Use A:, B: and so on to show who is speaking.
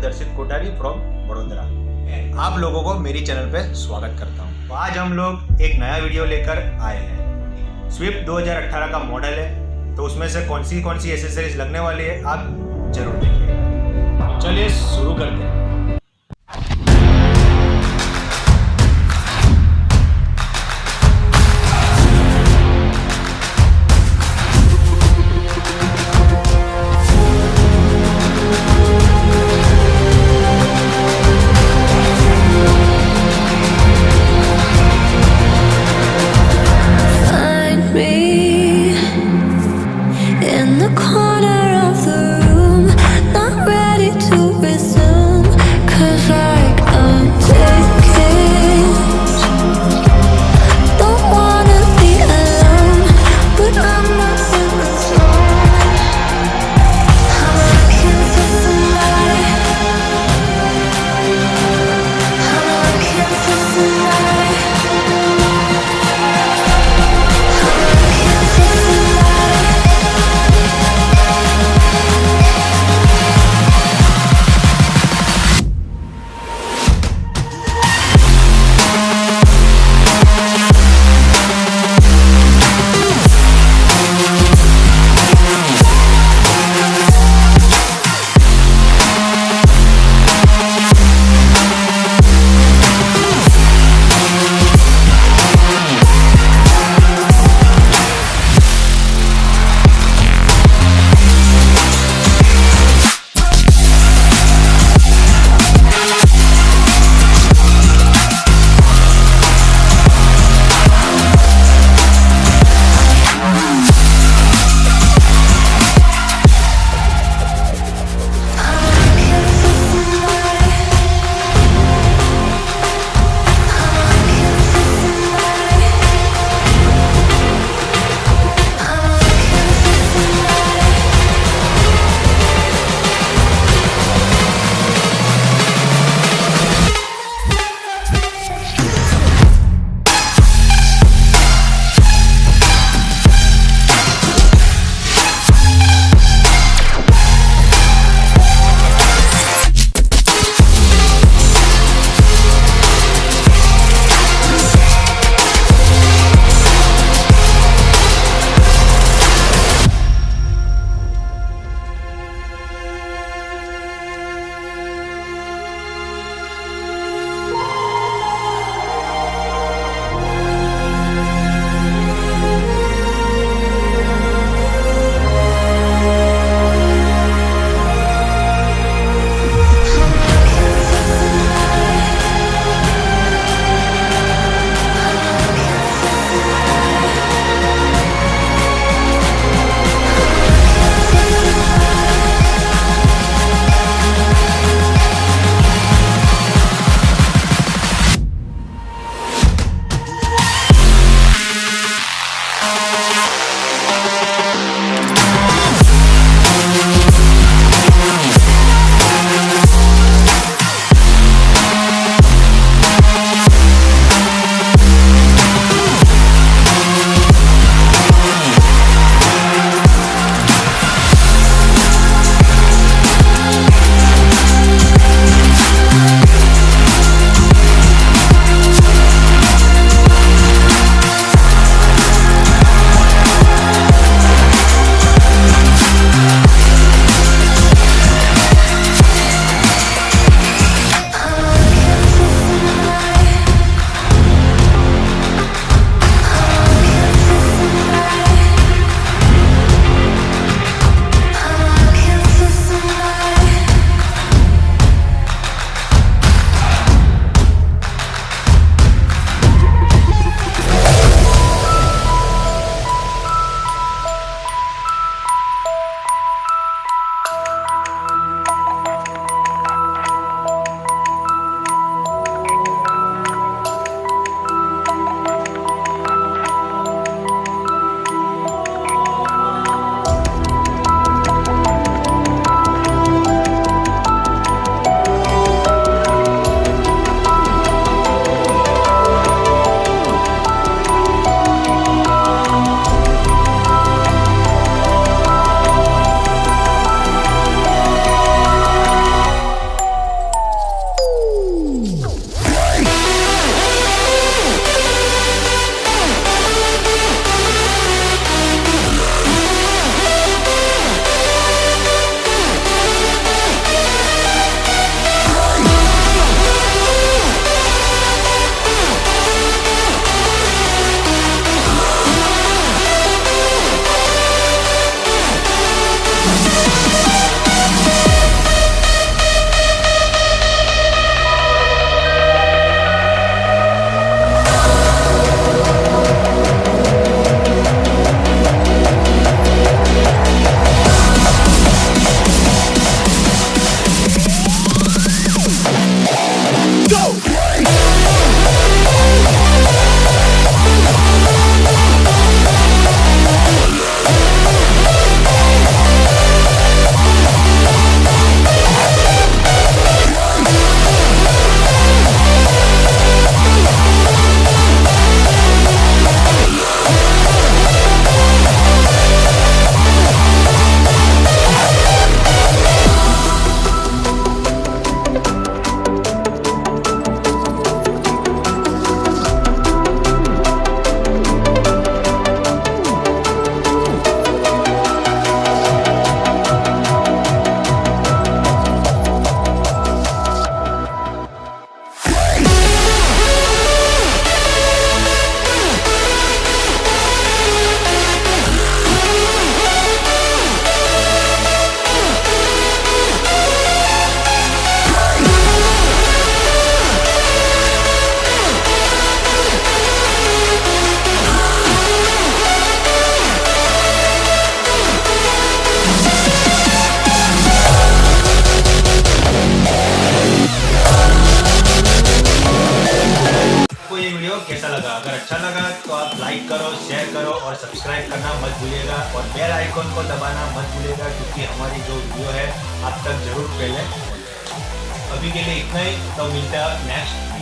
A: दर्शित कोठारी फ्रॉम वडोदरा। आप लोगों को मेरी चैनल पे स्वागत करता हूँ। तो आज हम लोग एक नया वीडियो लेकर आए हैं। स्विफ्ट 2018 का मॉडल है, तो उसमें से कौन सी एसेसरीज लगने वाली है आप जरूर देखिएगा। चलिए शुरू करते हैं।
B: In the corner of the room, not ready to resume
A: video कैसा लगा। अगर अच्छा लगा तो आप लाइक करो, शेयर करो और सब्सक्राइब करना मत भूलिएगा और बेल आइकन को दबाना मत भूलिएगा, क्योंकि हमारी जो वीडियो है आप तक जरूर पहले। अभी के लिए इतना ही, तो मिलते हैं नेक्स्ट